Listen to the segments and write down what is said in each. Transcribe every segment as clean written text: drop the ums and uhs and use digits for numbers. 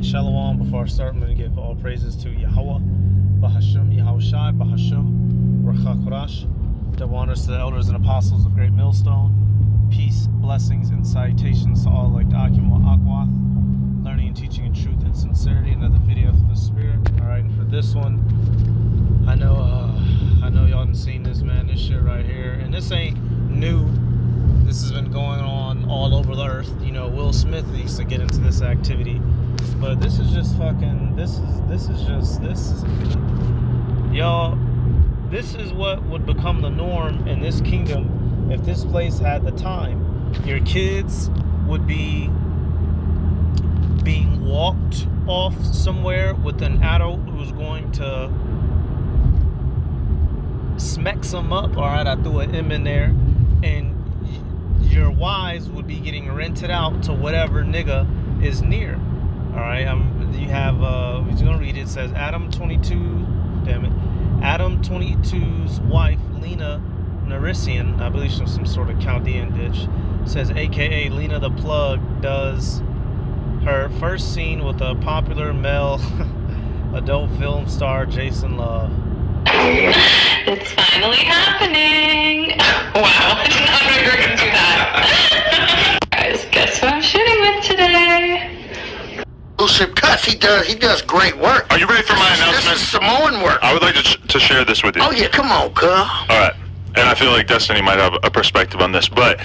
Alright, Shalom. Before I start, I'm going to give all praises to Yahweh, Bahasham, Yahushai, Bahasham, Rachakorash. Double honors to the elders and apostles of Great Millstone. Peace, blessings, and salutations to all like Akim Akwath. Learning and teaching in truth and sincerity. Another video for the Spirit. Alright, and for this one, I know y'all done seen this, man. This shit right here. And this ain't new. This has been going on all over the earth. You know, Will Smith used to get into this activity. But this is just fucking, y'all, this is what would become the norm in this kingdom if this place had the time. Your kids would be being walked off somewhere with an adult who's going to smack some up. All right, I threw an M in there. And your wives would be getting rented out to whatever nigga is near. All right, you have, we're just gonna read it. It says Adam 22's wife, Lena Narisian, I believe she's some sort of Chaldean bitch, says AKA Lena the Plug, does her first scene with a popular male adult film star, Jason Love. It's finally happening. Wow, I did not know you were going to do that. Guys, guess who I'm shooting with today? Exclusive cuts. He does great work. Are you ready for my announcement? This is Samoan work. I would like to share this with you. Oh yeah, come on, cuz. All right, and I feel like Destiny might have a perspective on this, but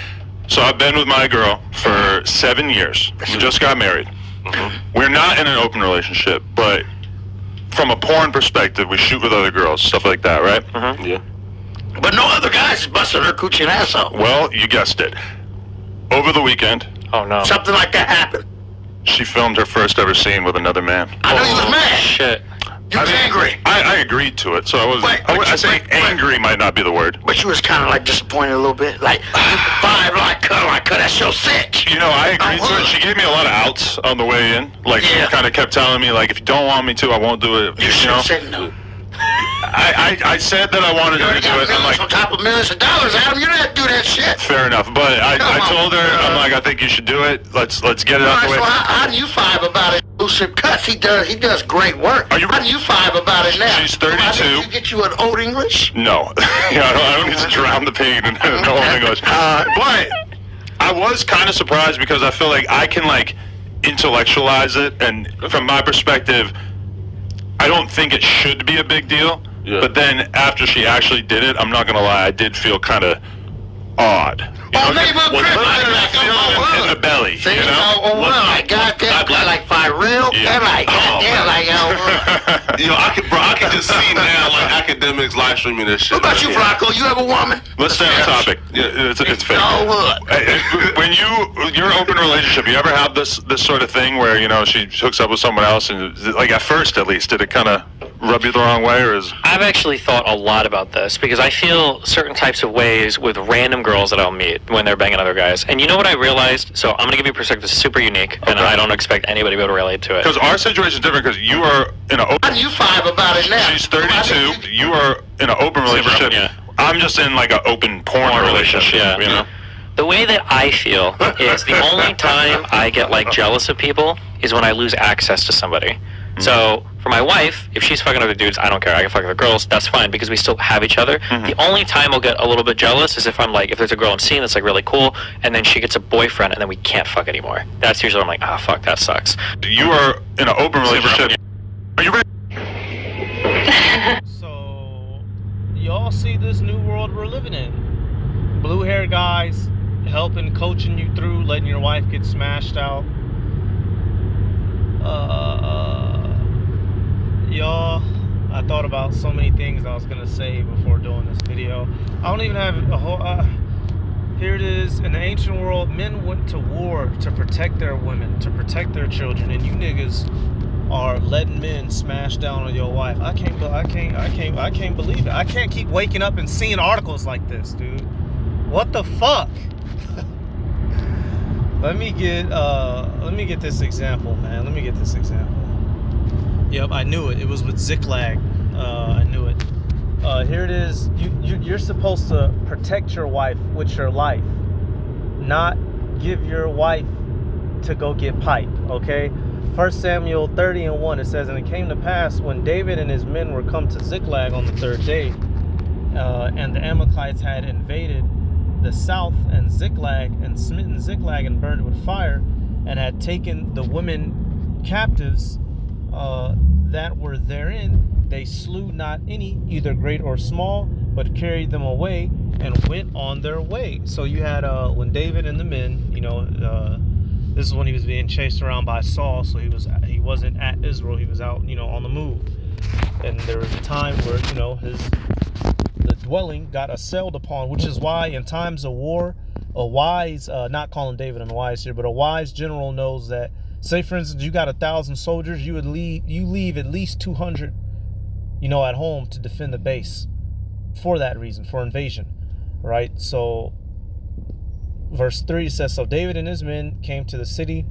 so I've been with my girl for 7 years. We just got married. We're not in an open relationship, but from a porn perspective, we shoot with other girls, stuff like that, right? Yeah. But no other guys is busting her coochie and ass out. Well, you guessed it. Over the weekend, Something like that happened. she filmed her first ever scene with another man. I know you was mad. Shit. You was angry. I agreed to it, so I was. I say angry might not be the word. But you was kind of like disappointed a little bit. Like, fine, like, cut, that's your set. You know, I agreed to it. She gave me a lot of outs on the way in. Like, she kind of kept telling me, like, if you don't want me to, I won't do it. You should have said no. I said that I wanted her to do it. Millions on top of millions of dollars, Adam. You don't have to do that shit. Fair enough, but I told her, I'm like, I think you should do it. Let's get it out the way. So how do you vibe about it? Exclusive cuts. He does great work. How do you vibe about it now? She's 32. Why didn't you get you an old English? No, I don't need to drown the pain in no English. But I was kind of surprised because I feel like I can like intellectualize it, and from my perspective, I don't think it should be a big deal. Yeah. But then after she actually did it, I'm not gonna lie, I did feel kind of odd. Oh, name up, in the belly. See, you know, like goddamn, like Fireel. Yeah. Like goddamn, like you know, I can just see now like academics live streaming this shit. What about you, Rocco? You have a woman? Let's stay on topic. Yeah, it's fair. No, when your open relationship, you ever have this sort of thing where she hooks up with someone else and like at first at least, did it kind of rub you the wrong way, or is? I've actually thought a lot about this because I feel certain types of ways with random girls that I'll meet when they're banging other guys. And you know what I realized? So I'm going to give you a perspective that's super unique, and I don't expect anybody to be able to relate to it. Because our situation is different because you are in an open... How do you vibe about it now? She's 32. You are in an open relationship. Yeah. I'm just in like an open porn relationship. Yeah. You know? The way that I feel is the only time I get like jealous of people is when I lose access to somebody. So for my wife, if she's fucking other dudes, I don't care. I can fuck other girls. That's fine because we still have each other. The only time I'll get a little bit jealous is if I'm like, if there's a girl I'm seeing that's like really cool, and then she gets a boyfriend, and then we can't fuck anymore. That's usually when I'm like, fuck, that sucks. You are in an open relationship. Are you ready? So, y'all see this new world we're living in. Blue-haired guys helping, coaching you through, letting your wife get smashed out. Y'all, I thought about so many things I was gonna say before doing this video. I don't even have a whole here it is. In the ancient world, men went to war to protect their women, to protect their children, and you niggas are letting men smash down on your wife. I can't believe it. I can't keep waking up and seeing articles like this, dude. What the fuck? Let me get this example, man. Let me get this example. Yep, I knew it. It was with Ziklag. I knew it. Here it is. You're supposed to protect your wife with your life, not give your wife to go get pipe, okay? 1 Samuel 30:1, it says, "And it came to pass when David and his men were come to Ziklag on the third day, and the Amalekites had invaded the south and Ziklag, and smitten Ziklag and burned it with fire, and had taken the women captives that were therein, they slew not any, either great or small, but carried them away and went on their way." So you had when David and the men, this is when he was being chased around by Saul, so he wasn't at Israel, he was out, on the move. And there was a time where, the dwelling got assailed upon, which is why in times of war, a wise, not calling David unwise here, but a wise general knows that, say for instance, you got 1,000 soldiers, you leave at least 200, at home to defend the base for that reason, for invasion, right? So verse 3 says, "So David and his men came to the city,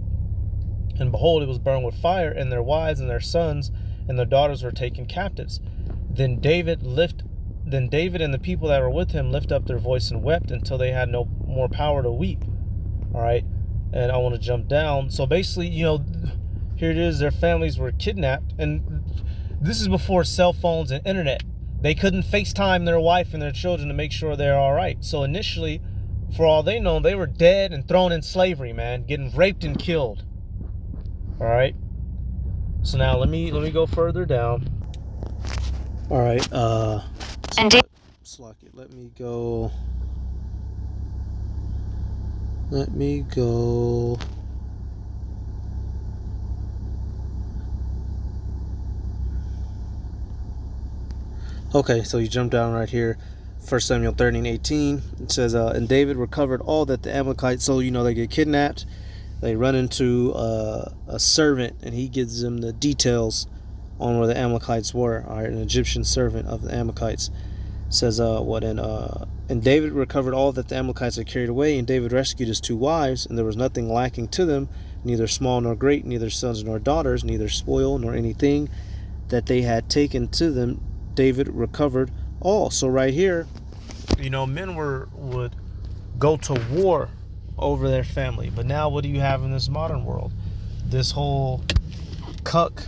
and behold, it was burned with fire, and their wives and their sons and their daughters were taken captives. Then David and the people that were with him lift up their voice and wept until they had no more power to weep." All right. And I want to jump down. So basically, here it is. Their families were kidnapped. And this is before cell phones and internet. They couldn't FaceTime their wife and their children to make sure they're all right. So initially, for all they know, they were dead and thrown in slavery, man, getting raped and killed. All right. So now let me go further down. All right. Slack it. Let me go. Okay, so you jump down right here. 1 Samuel 13:18. It says, "And David recovered all that the Amalekites," so they get kidnapped. They run into a servant, and he gives them the details on where the Amalekites were. All right, an Egyptian servant of the Amalekites. It says, "And David recovered all that the Amalekites had carried away, and David rescued his 2 wives, and there was nothing lacking to them, neither small nor great, neither sons nor daughters, neither spoil nor anything that they had taken to them. David recovered all." So right here, men would go to war over their family. But now what do you have in this modern world? This whole cuck,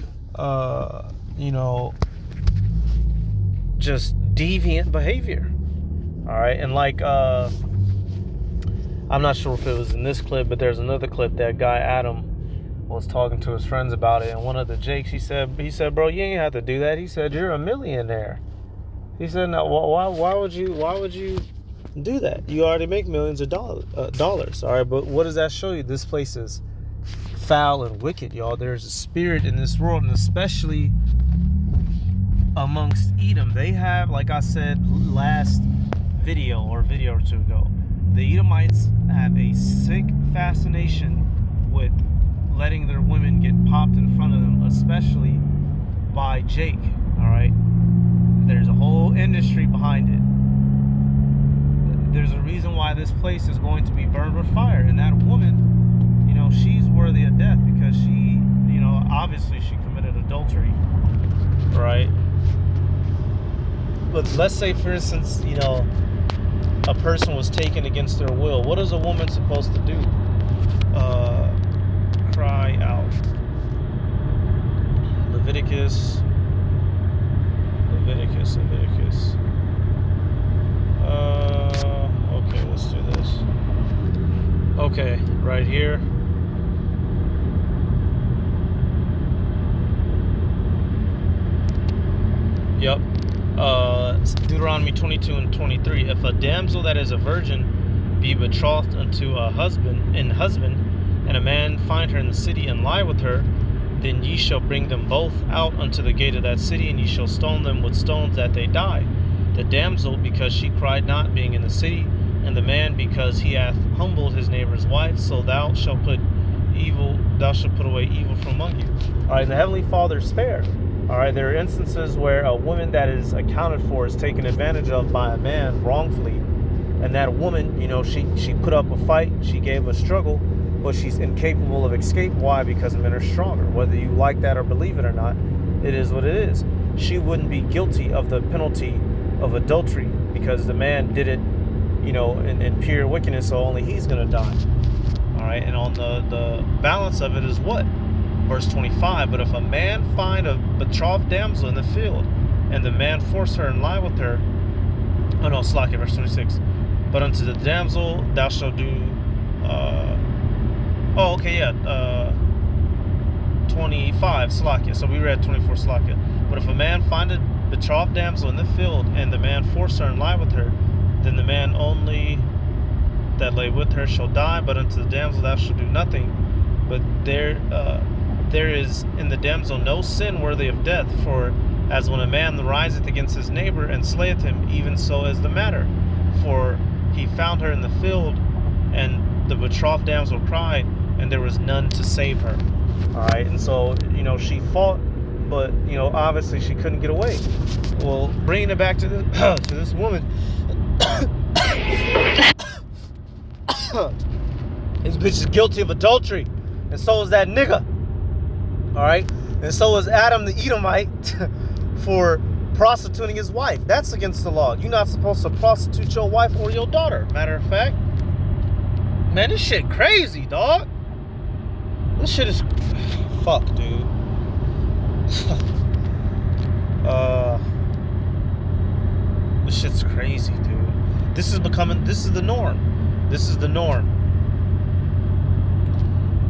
just deviant behavior. All right. And I'm not sure if it was in this clip, but there's another clip that guy Adam was talking to his friends about it. And one of the Jakes, he said, "Bro, you ain't have to do that." He said, "You're a millionaire." He said, "No, why would you do that? You already make millions of dollars." All right. But what does that show you? This place is foul and wicked, y'all. There's a spirit in this world, and especially amongst Edom. They have, like I said last video or two ago, the Edomites have a sick fascination with letting their women get popped in front of them, especially by Jake. All right. There's a whole industry behind it. There's a reason why this place is going to be burned with fire, and that woman, she's worthy of death because she, obviously she committed adultery, right? But let's say, for instance, a person was taken against their will. What is a woman supposed to do? Cry out. Leviticus. Okay, let's do this. Okay, right here. Yep. Deuteronomy 22:23. "If a damsel that is a virgin be betrothed unto a husband, and a man find her in the city and lie with her, then ye shall bring them both out unto the gate of that city, and ye shall stone them with stones that they die. The damsel, because she cried not, being in the city, and the man, because he hath humbled his neighbor's wife. So thou shalt put away evil from among you." All right, and the Heavenly Father is fair. All right, there are instances where a woman that is accounted for is taken advantage of by a man wrongfully, and that woman, she put up a fight, she gave a struggle, but she's incapable of escape. Why? Because men are stronger. Whether you like that or believe it or not, it is what it is. She wouldn't be guilty of the penalty of adultery because the man did it, in pure wickedness, so only he's going to die. All right, and on the balance of it is what? Verse 25, but if a man find a betrothed damsel in the field, and the man force her and lie with her, oh no, Slakia, verse 26, but unto the damsel thou shalt do, 25, Slakia, so we read 24, Slakia. But if a man find a betrothed damsel in the field, and the man force her and lie with her, then the man only that lay with her shall die, but unto the damsel thou shalt do nothing. But there is in the damsel no sin worthy of death, for as when a man riseth against his neighbor and slayeth him, even so is the matter. For he found her in the field, and the betrothed damsel cried, and there was none to save her. Alright, and so, she fought, but, obviously she couldn't get away. Well, bringing it back to this, to this woman, this bitch is guilty of adultery, and so is that nigga. Alright, and so is Adam the Edomite for prostituting his wife. That's against the law. You're not supposed to prostitute your wife or your daughter. Matter of fact, man, this shit crazy, dog. This shit is fuck, dude. This shit's crazy, dude. This is the norm. This is the norm.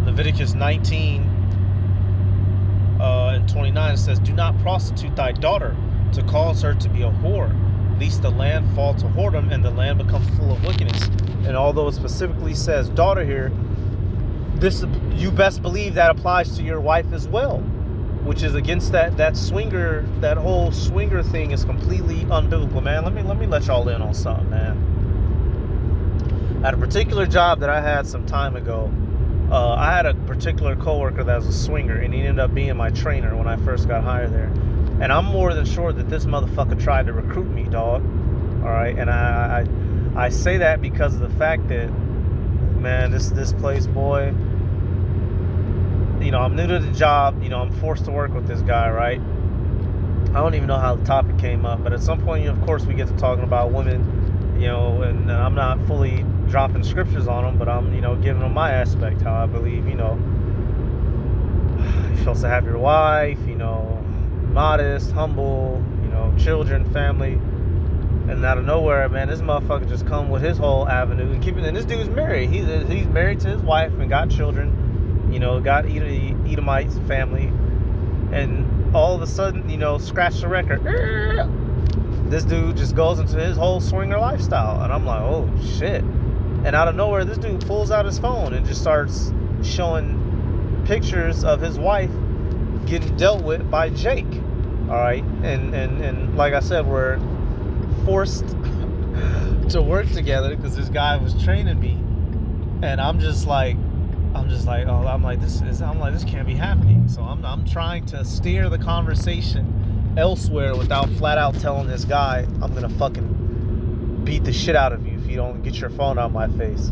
Leviticus 19 and 29 says, do not prostitute thy daughter to cause her to be a whore, lest the land fall to whoredom and the land become full of wickedness. And although it specifically says daughter here, this, you best believe that applies to your wife as well, which is against that swinger, that whole swinger thing is completely unbiblical, man. Let me let y'all in on something, man. At a particular job that I had some time ago, I had a particular coworker that was a swinger, and he ended up being my trainer when I first got hired there. And I'm more than sure that this motherfucker tried to recruit me, dog. All right, and I say that because of the fact that, man, this place, boy. I'm new to the job. I'm forced to work with this guy, right? I don't even know how the topic came up, but at some point, of course, we get to talking about women, and I'm not fully dropping scriptures on them, but I'm, giving them my aspect, how I believe, you're supposed to have your wife, modest, humble, children, family, and out of nowhere, man, this motherfucker just come with his whole avenue and this dude's married. He's married to his wife and got children, got Edomite's family, and all of a sudden, scratch the record. This dude just goes into his whole swinger lifestyle, and I'm like, oh shit. And out of nowhere, this dude pulls out his phone and just starts showing pictures of his wife getting dealt with by Jake. All right, and like I said, we're forced to work together because this guy was training me, and I'm just like, this can't be happening. So I'm trying to steer the conversation elsewhere without flat out telling this guy I'm gonna fucking beat the shit out of you if you don't get your phone out of my face.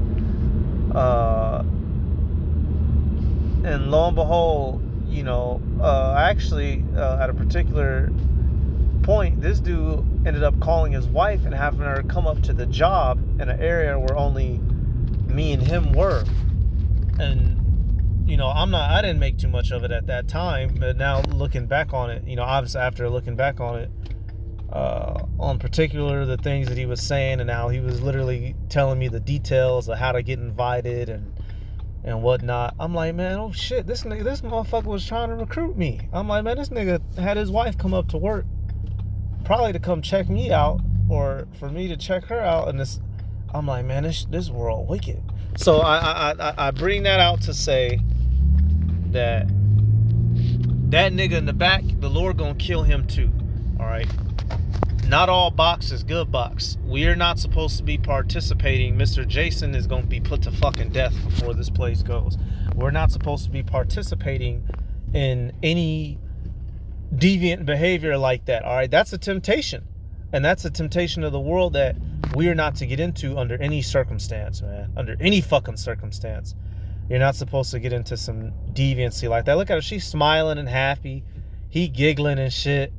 And lo and behold, actually at a particular point, this dude ended up calling his wife and having her come up to the job in an area where only me and him were. And I didn't make too much of it at that time, but now looking back on it, obviously after looking back on it, on particular the things that he was saying and how he was literally telling me the details of how to get invited and whatnot, I'm like, man, oh shit, this motherfucker was trying to recruit me. I'm like, man, this nigga had his wife come up to work, probably to come check me out or for me to check her out, and I'm like, man, this world wicked. So I bring that out to say that nigga in the back, the Lord gonna kill him too. All right, not all box is good box. We are not supposed to be participating. Mr. Jason is gonna be put to fucking death before this place goes. We're not supposed to be participating in any deviant behavior like that. All right, that's a temptation, and that's a temptation of the world that we are not to get into under any circumstance, man. Under any fucking circumstance. You're not supposed to get into some deviancy like that. Look at her. She's smiling and happy. He giggling and shit.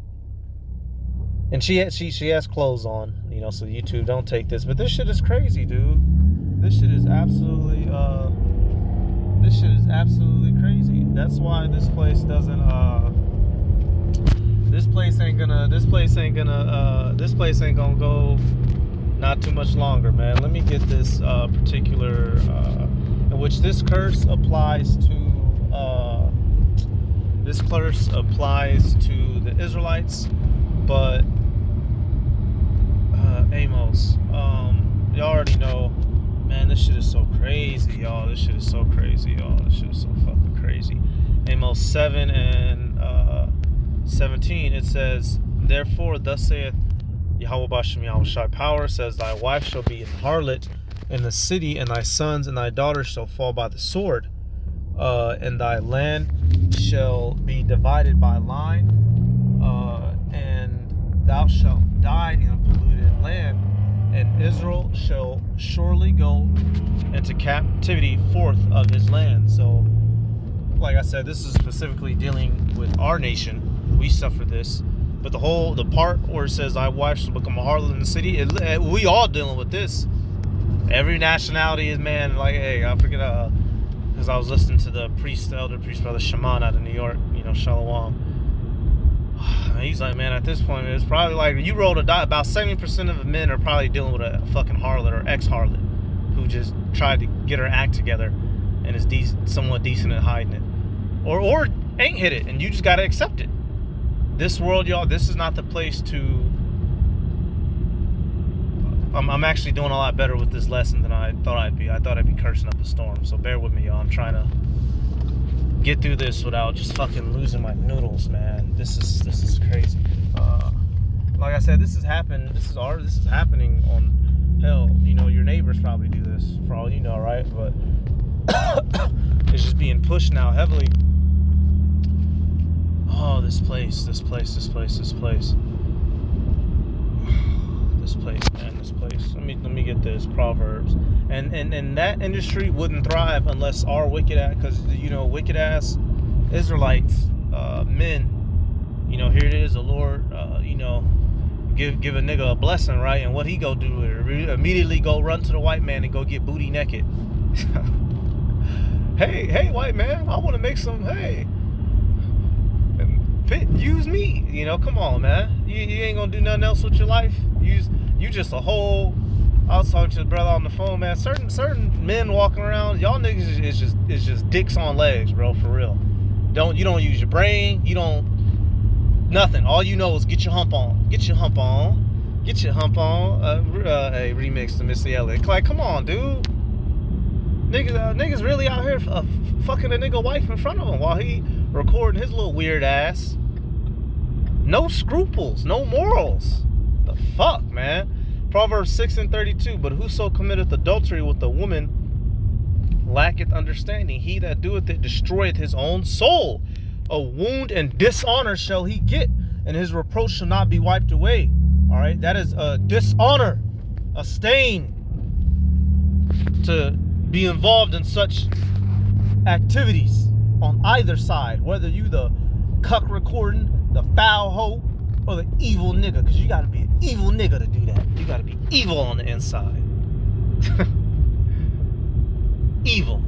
And she has clothes on, so YouTube, don't take this. But this shit is crazy, dude. This shit is absolutely crazy. That's why this place doesn't. This place ain't gonna go not too much longer, man. Let me get this particular in which this curse applies to. This curse applies to the Israelites, but Amos, you already know, man. This shit is so crazy, y'all. This shit is so crazy, y'all. This shit is so fucking crazy. Amos 7 and 17, it says, therefore, thus saith Yahweh Bashem Yahweh Shai Power, says, thy wife shall be an harlot in the city, and thy sons and thy daughters shall fall by the sword, and thy land shall be divided by line, and thou shalt die in a polluted land, and Israel shall surely go into captivity forth of his land. So, like I said, this is specifically dealing with our nation. We suffer this, but the part where it says thy wife shall become a harlot in the city, we all dealing with this. Every nationality is, man, like, hey, I forget, because I was listening to the elder priest brother Shaman out of New York, you know, Shalom. He's like, man, at this point, it's probably like you roll the die. About 70% of the men are probably dealing with a fucking harlot or ex-harlot who just tried to get her act together and is somewhat decent at hiding it, or ain't hit it, and you just gotta accept it. This world, y'all, this is not the place to. I'm actually doing a lot better with this lesson than I thought I'd be. I thought I'd be cursing up a storm, so bear with me, y'all. I'm trying to get through this without just fucking losing my noodles, man. This is crazy. Like I said, this is happening on, hell, you know, your neighbors probably do this for all you know, right? But it's just being pushed now heavily. Oh, this place, man, this place. Let me get this Proverbs, and that industry wouldn't thrive unless our wicked ass, because you know, wicked ass Israelites, men, you know, here it is, the Lord, you know, give a nigga a blessing, right? And what he go do? Immediately go run to the white man and go get booty naked. hey, white man, I want to make some. Hey, use me, you know, come on, man. You ain't gonna do nothing else with your life. You just a whole. I was talking to the brother on the phone, man. Certain men walking around, y'all niggas is just dicks on legs, bro, for real. You don't use your brain, you don't nothing. All you know is get your hump on. Hey, remix to Missy Elliott. Like, come on, dude. Niggas really out here fucking a nigga wife in front of him while he recording his little weird ass. No scruples, no morals. The fuck, man. Proverbs 6 and 32. But whoso committeth adultery with a woman lacketh understanding. He that doeth it destroyeth his own soul. A wound and dishonor shall he get, and his reproach shall not be wiped away. All right, that is a dishonor, a stain, to be involved in such activities on either side, whether you the cuck recording, the foul hoe, or the evil nigga, because you gotta be an evil nigga to do that. You gotta be evil on the inside. Evil.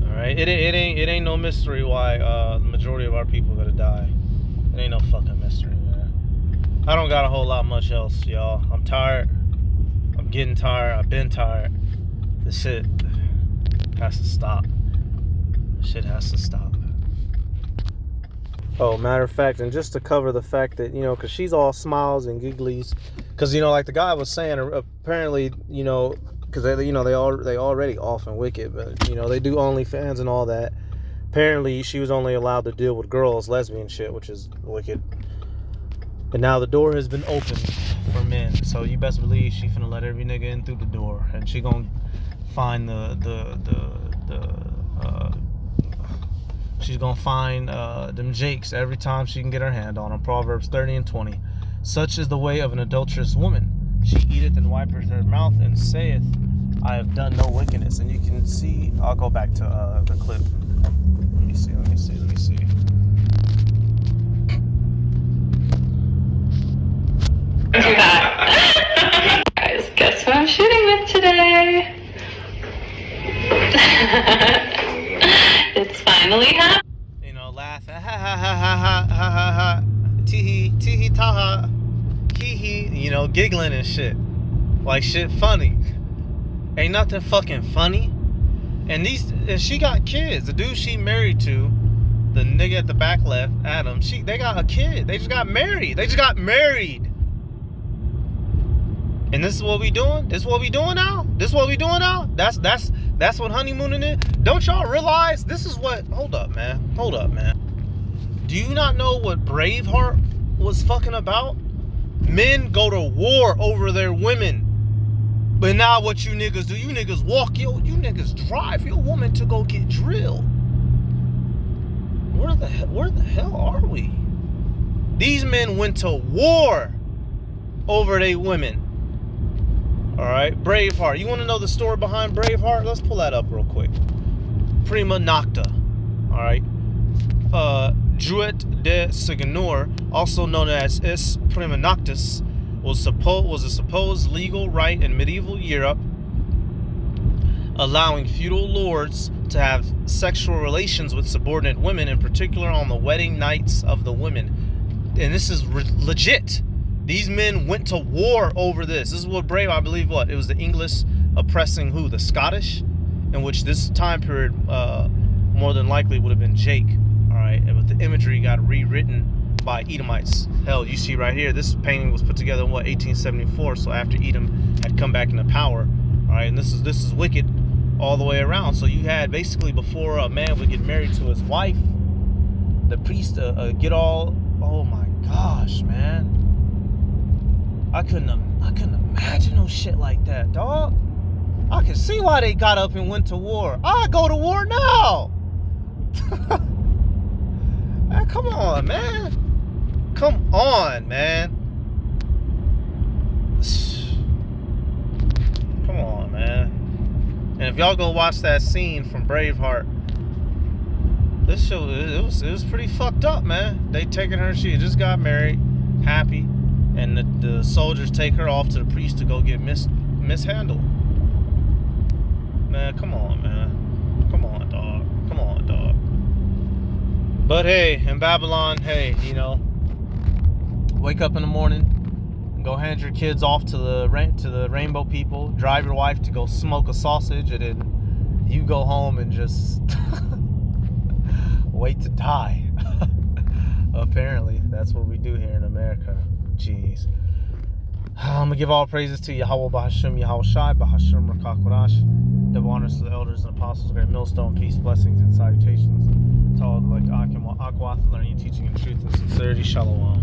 All right, it ain't no mystery why the majority of our people gotta die. It ain't no fucking mystery, man. I don't got a whole lot much else, y'all. I'm tired. I'm getting tired. I've been tired. This shit has to stop. This shit has to stop. Oh, matter of fact, and just to cover the fact that, you know, because she's all smiles and gigglies, because, you know, like the guy was saying, apparently, you know, because they, you know, they already off and wicked, but, you know, they do OnlyFans and all that. Apparently, she was only allowed to deal with girls, lesbian shit, which is wicked. And now the door has been opened for men, so you best believe she finna let every nigga in through the door, and she gonna find she's gonna find them jakes every time she can get her hand on them. Proverbs 30 and 20. Such is the way of an adulterous woman. She eateth and wipeth her mouth and saith, I have done no wickedness. And you can see, I'll go back to the clip. Let me see. Do that. Guys, guess what I'm shooting with today? It's finally happening. You know, laughing, ha ha ha ha ha ha ha ha, tee taha, hee hee, you know, giggling and shit. Like shit funny. Ain't nothing fucking funny. And she got kids. The dude she married to, the nigga at the back left, Adam, they got a kid. They just got married. And this is what we doing? This is what we doing now? That's what honeymooning is? Don't y'all realize this is what... Hold up, man. Do you not know what Braveheart was fucking about? Men go to war over their women. But now what you niggas do, you niggas walk, you niggas drive your woman to go get drilled. Where the hell are we? These men went to war over their women. Alright, Braveheart. You want to know the story behind Braveheart? Let's pull that up real quick. Prima Nocta. Alright. Druid de Signor, also known as Es Prima Noctis, was a supposed legal right in medieval Europe, allowing feudal lords to have sexual relations with subordinate women, in particular on the wedding nights of the women. And this is legit. These men went to war over this. This is what I believe it was the English oppressing who? The Scottish, in which this time period more than likely would have been Jake. All right, but the imagery got rewritten by Edomites. Hell, you see right here, this painting was put together in 1874, so after Edom had come back into power. All right, and this is wicked all the way around. So you had basically, before a man would get married to his wife, the priest get all... Oh my gosh, man. I couldn't imagine no shit like that, dog. I can see why they got up and went to war. I'll go to war now. Man, come on, man. Come on, man. Come on, man. And if y'all go watch that scene from Braveheart, this show, it was pretty fucked up, man. They taking her, she just got married, happy, and the soldiers take her off to the priest to go get mishandled. Man, come on, man. Come on, dog. But hey, in Babylon, hey, you know, wake up in the morning and go hand your kids off to the rainbow people, drive your wife to go smoke a sausage, and then you go home and just wait to die. Apparently, that's what we do here in America. Jeez. I'm gonna give all praises to Yahweh Bahashim, Yahweh Shai, Bahashim Rakakwadash. Double honors to the elders and apostles, great millstone, peace, blessings, and salutations to all like Akim Akwath, learning, teaching, and truth and sincerity. Shalom.